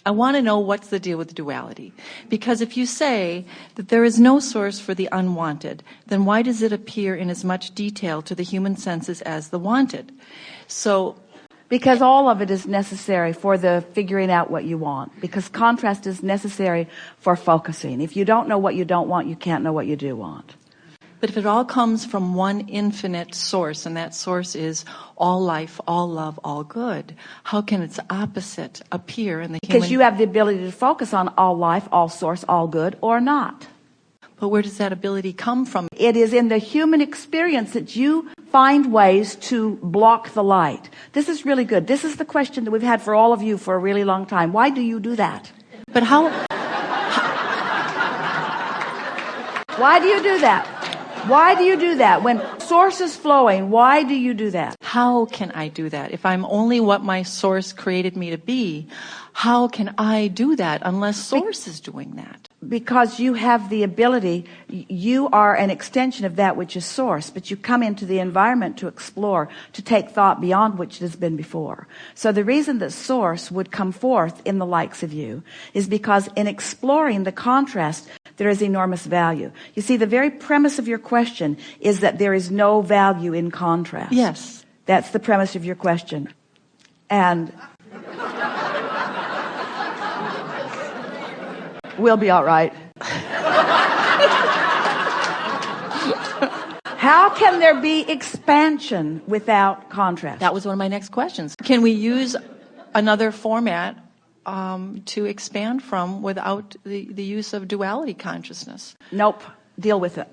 I want to know what's the deal with duality. Because if you say that there is no source for the unwanted, then why does it appear in as much detail to the human senses as the wanted? So, because all of it is necessary for the figuring out what you want. Because contrast is necessary for focusing. If you don't know what you don't want, you can't know what you do want. But if it all comes from one infinite source, and that source is all life, all love, all good, how can its opposite appear in the human? Because you have the ability to focus on all life, all source, all good, or not. But where does that ability come from? It is in the human experience that you find ways to block the light. This is really good. This is the question that we've had for all of you for a really long time. Why do you do that? But how? Why do you do that? Why do you do that? When source is flowing, why do you do that? How can I do that? If I'm only what my source created me to be, how can I do that unless source is doing that? Because you have the ability, you are an extension of that which is source, but you come into the environment to explore, to take thought beyond which it has been before. So the reason that source would come forth in the likes of you is because in exploring the contrast, there is enormous value. You see, the very premise of your question is that there is no value in contrast. Yes. That's the premise of your question. And we'll be all right. How can there be expansion without contrast? That was one of my next questions. Can we use another format to expand from without the use of duality consciousness? Nope. Deal with it.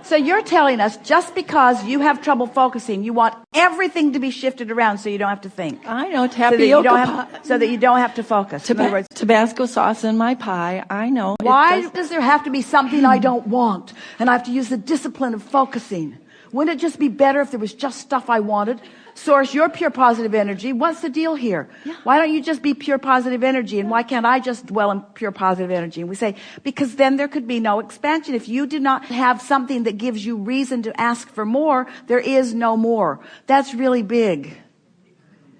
So you're telling us just because you have trouble focusing, you want everything to be shifted around so you don't have to think. I know, tapioca so that you don't have to focus. In other words, Tabasco sauce in my pie, I know. Why does there have to be something I don't want? And I have to use the discipline of focusing? Wouldn't it just be better if there was just stuff I wanted? Source, you're pure positive energy. What's the deal here? Yeah. Why don't you just be pure positive energy? And why can't I just dwell in pure positive energy? And we say, because then there could be no expansion. If you do not have something that gives you reason to ask for more, there is no more. That's really big.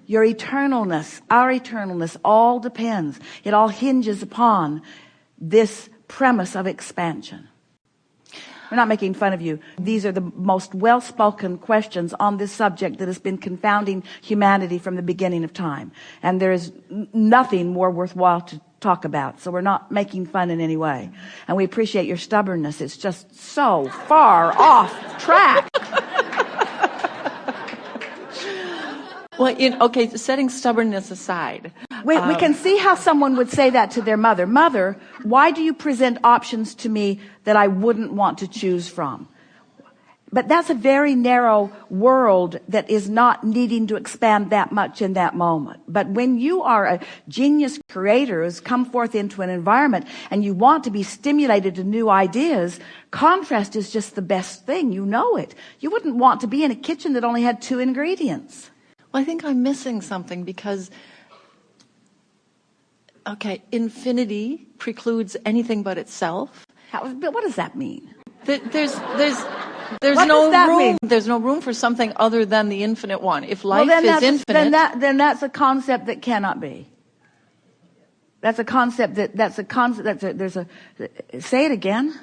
Your eternalness, our eternalness, all depends. It all hinges upon this premise of expansion. We're not making fun of you. These are the most well-spoken questions on this subject that has been confounding humanity from the beginning of time. And there is nothing more worthwhile to talk about. So we're not making fun in any way. And we appreciate your stubbornness. It's just so far off track. Well, okay, setting stubbornness aside. We can see how someone would say that to their mother. Mother, why do you present options to me that I wouldn't want to choose from? But that's a very narrow world that is not needing to expand that much in that moment. But when you are a genius creator who's come forth into an environment and you want to be stimulated to new ideas, contrast is just the best thing. You know it. You wouldn't want to be in a kitchen that only had 2 ingredients. Well, I think I'm missing something because, okay, infinity precludes anything but itself. But what does that mean? There's What no does that room. mean? There's no room for something other than the infinite one. If life is infinite, then that's a concept that cannot be. That's a concept say it again.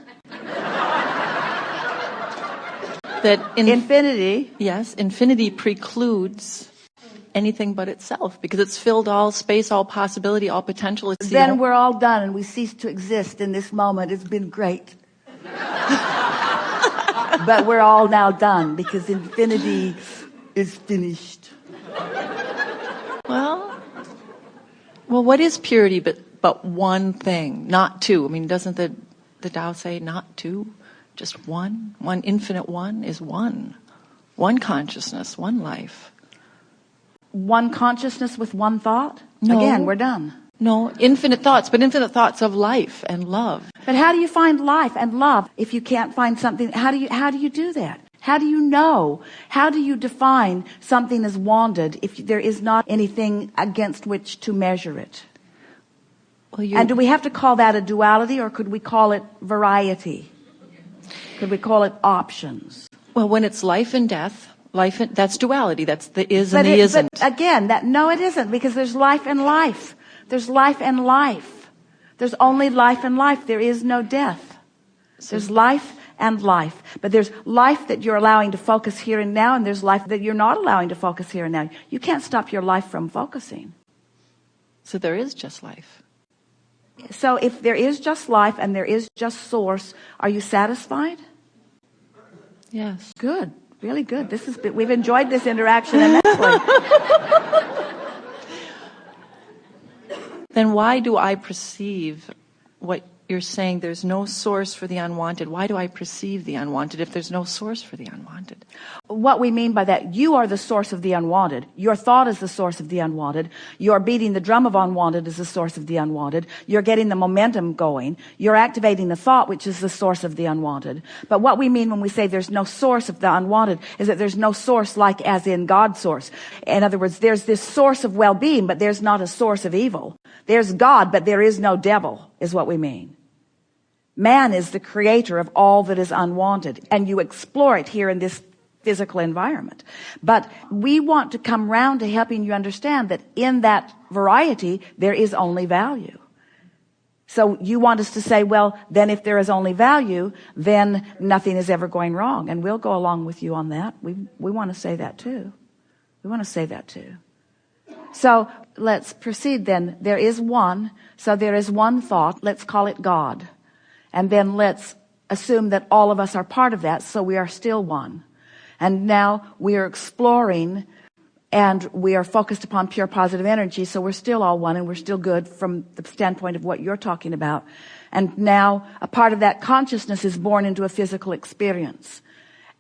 that Infinity. Yes, infinity precludes anything but itself because it's filled all space, all possibility, all potential. Then we're all done and we cease to exist in this moment. It's been great. But we're all now done because infinity is finished. Well, what is purity but one thing, not two? I mean, doesn't the Tao say not two, just one? One infinite one is one. One consciousness, one life. One consciousness with one thought? No. Again, we're done. No, infinite thoughts, but infinite thoughts of life and love. But how do you find life and love if you can't find something? How do you do that? How do you know? How do you define something as wanted if there is not anything against which to measure it? Well, and do we have to call that a duality, or could we call it variety? Could we call it options? Well, when it's life and death, Life, that's duality. That's the is and But the isn't. but again, no, it isn't, because there's life and life. There's life and life. There's only life and life. There is no death. There's life and life. But there's life that you're allowing to focus here and now, and there's life that you're not allowing to focus here and now. You can't stop your life from focusing. So there is just life. So if there is just life and there is just source, are you satisfied? Yes. Good. Really good. We've enjoyed this interaction immensely. Then why do I perceive what you're saying? There's no source for the unwanted. Why do I perceive the unwanted if there's no source for the unwanted? What we mean by that, you are the source of the unwanted. Your thought is the source of the unwanted. You're beating the drum of unwanted is the source of the unwanted. You're getting the momentum going. You're activating the thought, which is the source of the unwanted. But what we mean when we say there's no source of the unwanted is that there's no source like as in God's source. In other words, there's this source of well-being, but there's not a source of evil. There's God, but there is no devil, is what we mean. Man is the creator of all that is unwanted, and you explore it here in this physical environment. But we want to come round to helping you understand that in that variety, there is only value. So you want us to say, well, then if there is only value, then nothing is ever going wrong. And we'll go along with you on that. We want to say that too. We want to say that too. So let's proceed then. There is one. So there is one thought. Let's call it God. And then let's assume that all of us are part of that, so we are still one. And now we are exploring, and we are focused upon pure positive energy, so we're still all one, and we're still good from the standpoint of what you're talking about. And now a part of that consciousness is born into a physical experience.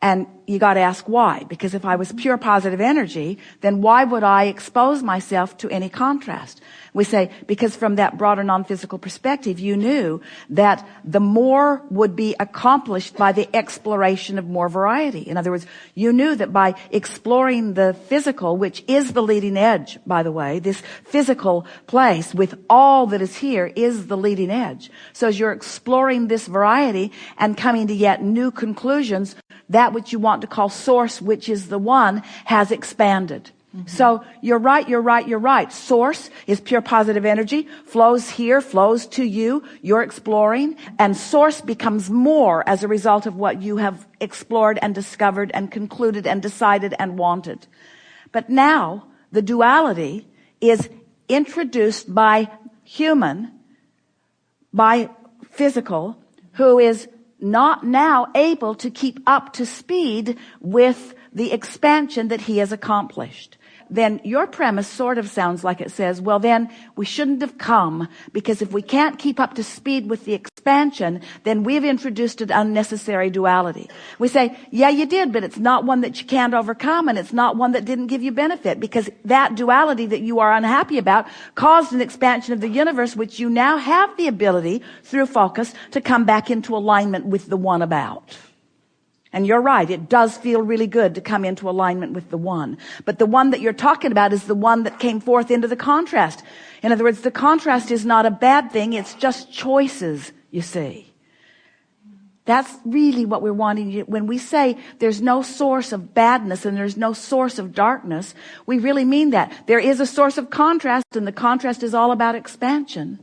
And you got to ask why. Because if I was pure positive energy, then why would I expose myself to any contrast? We say, because from that broader non-physical perspective, you knew that the more would be accomplished by the exploration of more variety. In other words, you knew that by exploring the physical, which is the leading edge, by the way, this physical place with all that is here is the leading edge. So as you're exploring this variety and coming to yet new conclusions, that which you want to call source, which is the one, has expanded. Mm-hmm. So you're right. Source is pure positive energy, flows here, flows to you, you're exploring, and source becomes more as a result of what you have explored and discovered and concluded and decided and wanted. But now the duality is introduced by human, by physical, who is not now able to keep up to speed with the expansion that he has accomplished. Then your premise sort of sounds like it says, well, then we shouldn't have come, because if we can't keep up to speed with the expansion, then we've introduced an unnecessary duality. We say, yeah, you did, but it's not one that you can't overcome, and it's not one that didn't give you benefit, because that duality that you are unhappy about caused an expansion of the universe, which you now have the ability through focus to come back into alignment with the one about. And you're right, it does feel really good to come into alignment with the one. But the one that you're talking about is the one that came forth into the contrast. In other words, the contrast is not a bad thing, it's just choices, you see. That's really what we're wanting. When we say there's no source of badness and there's no source of darkness, we really mean that. There is a source of contrast, and the contrast is all about expansion.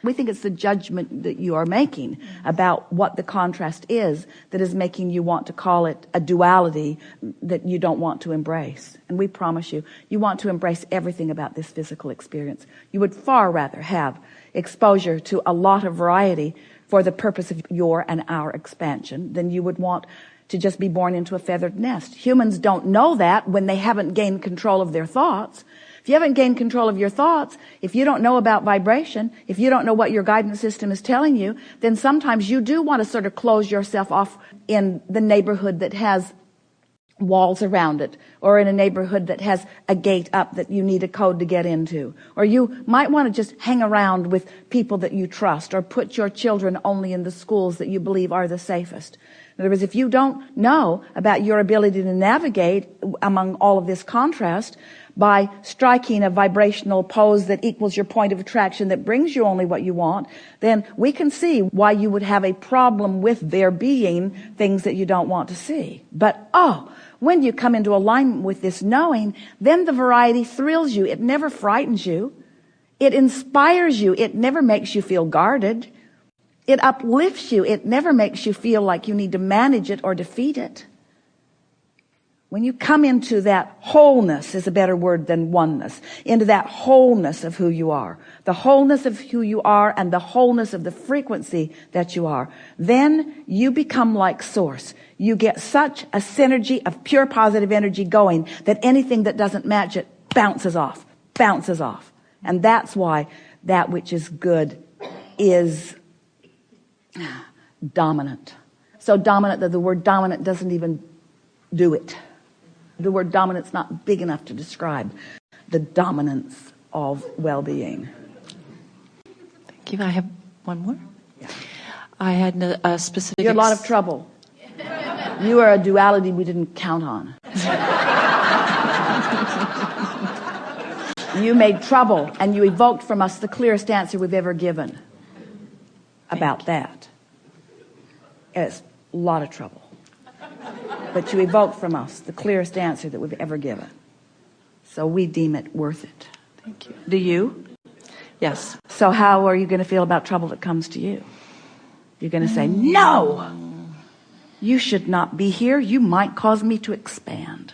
We think it's the judgment that you are making about what the contrast is that is making you want to call it a duality that you don't want to embrace. And we promise you, you want to embrace everything about this physical experience. You would far rather have exposure to a lot of variety for the purpose of your and our expansion than you would want to just be born into a feathered nest. Humans don't know that when they haven't gained control of their thoughts. If you haven't gained control of your thoughts, if you don't know about vibration, if you don't know what your guidance system is telling you, then sometimes you do want to sort of close yourself off in the neighborhood that has walls around it, or in a neighborhood that has a gate up that you need a code to get into. Or you might want to just hang around with people that you trust, or put your children only in the schools that you believe are the safest. In other words, if you don't know about your ability to navigate among all of this contrast, by striking a vibrational pose that equals your point of attraction, that brings you only what you want, then we can see why you would have a problem with there being things that you don't want to see. But when you come into alignment with this knowing, then the variety thrills you. It never frightens you. It inspires you. It never makes you feel guarded. It uplifts you. It never makes you feel like you need to manage it or defeat it. When you come into that wholeness, is a better word than oneness, into that wholeness of who you are, the wholeness of who you are and the wholeness of the frequency that you are, then you become like source. You get such a synergy of pure positive energy going that anything that doesn't match it bounces off. And that's why that which is good is dominant. So dominant that the word dominant doesn't even do it. The word dominant's not big enough to describe the dominance of well-being. Thank you. I have one more. Yeah. I had a specific... You're a lot of trouble. You are a duality we didn't count on. You made trouble, and you evoked from us the clearest answer we've ever given about that. It's a lot of trouble. But you evoked from us the clearest answer that we've ever given. So we deem it worth it. Thank you. Do you? Yes. So how are you going to feel about trouble that comes to you? You're going to say, no, you should not be here. You might cause me to expand.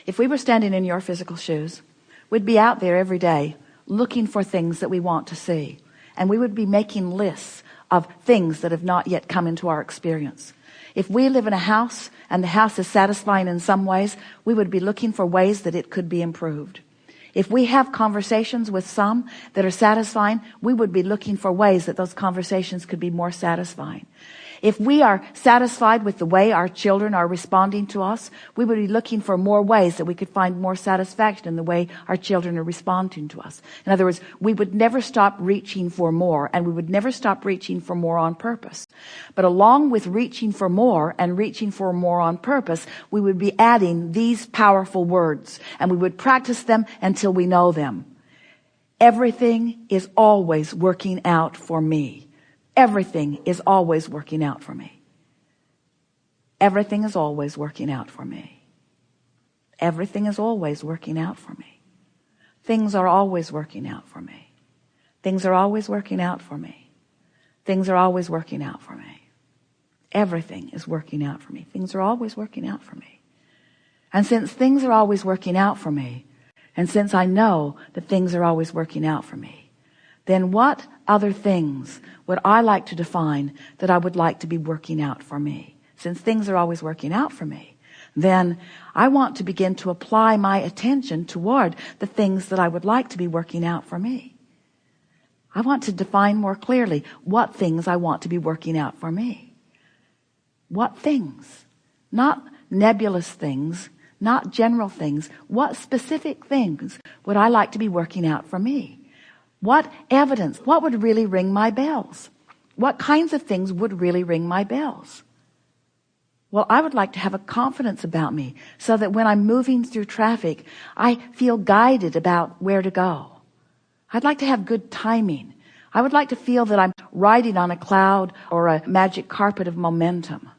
If we were standing in your physical shoes, we'd be out there every day looking for things that we want to see. And we would be making lists of things that have not yet come into our experience. If we live in a house and the house is satisfying in some ways, we would be looking for ways that it could be improved. If we have conversations with some that are satisfying, we would be looking for ways that those conversations could be more satisfying. If we are satisfied with the way our children are responding to us, we would be looking for more ways that we could find more satisfaction in the way our children are responding to us. In other words, we would never stop reaching for more, and we would never stop reaching for more on purpose. But along with reaching for more and reaching for more on purpose, we would be adding these powerful words, and we would practice them until we know them. Everything is always working out for me. Everything is always working out for me. Everything is always working out for me. Everything is always working out for me. Things are always working out for me. Things are always working out for me. Things are always working out for me. Everything is working out for me. Things are always working out for me. And since things are always working out for me, and since I know that things are always working out for me, then what other things would I like to define that I would like to be working out for me? Since things are always working out for me, then I want to begin to apply my attention toward the things that I would like to be working out for me. I want to define more clearly what things I want to be working out for me. What things? Not nebulous things, not general things. What specific things would I like to be working out for me? What evidence? What would really ring my bells? What kinds of things would really ring my bells? Well, I would like to have a confidence about me so that when I'm moving through traffic, I feel guided about where to go. I'd like to have good timing. I would like to feel that I'm riding on a cloud or a magic carpet of momentum.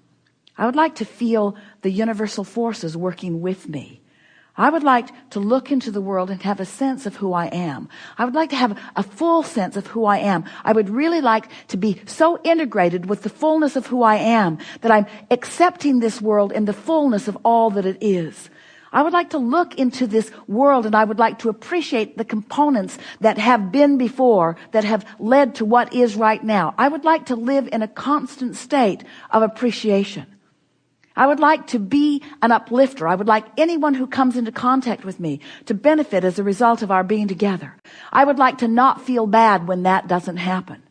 I would like to feel the universal forces working with me. I would like to look into the world and have a sense of who I am. I would like to have a full sense of who I am. I would really like to be so integrated with the fullness of who I am that I'm accepting this world in the fullness of all that it is. I would like to look into this world and I would like to appreciate the components that have been before, that have led to what is right now. I would like to live in a constant state of appreciation. I would like to be an uplifter. I would like anyone who comes into contact with me to benefit as a result of our being together. I would like to not feel bad when that doesn't happen.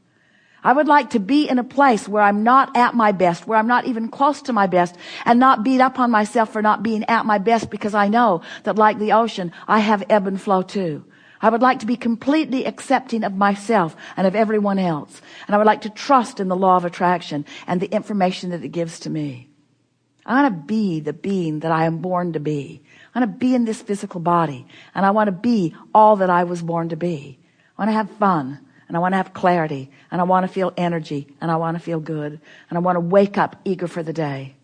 I would like to be in a place where I'm not at my best, where I'm not even close to my best, and not beat up on myself for not being at my best, because I know that like the ocean, I have ebb and flow too. I would like to be completely accepting of myself and of everyone else. And I would like to trust in the law of attraction and the information that it gives to me. I want to be the being that I am born to be. I want to be in this physical body, and I want to be all that I was born to be. I want to have fun, and I want to have clarity, and I want to feel energy, and I want to feel good, and I want to wake up eager for the day.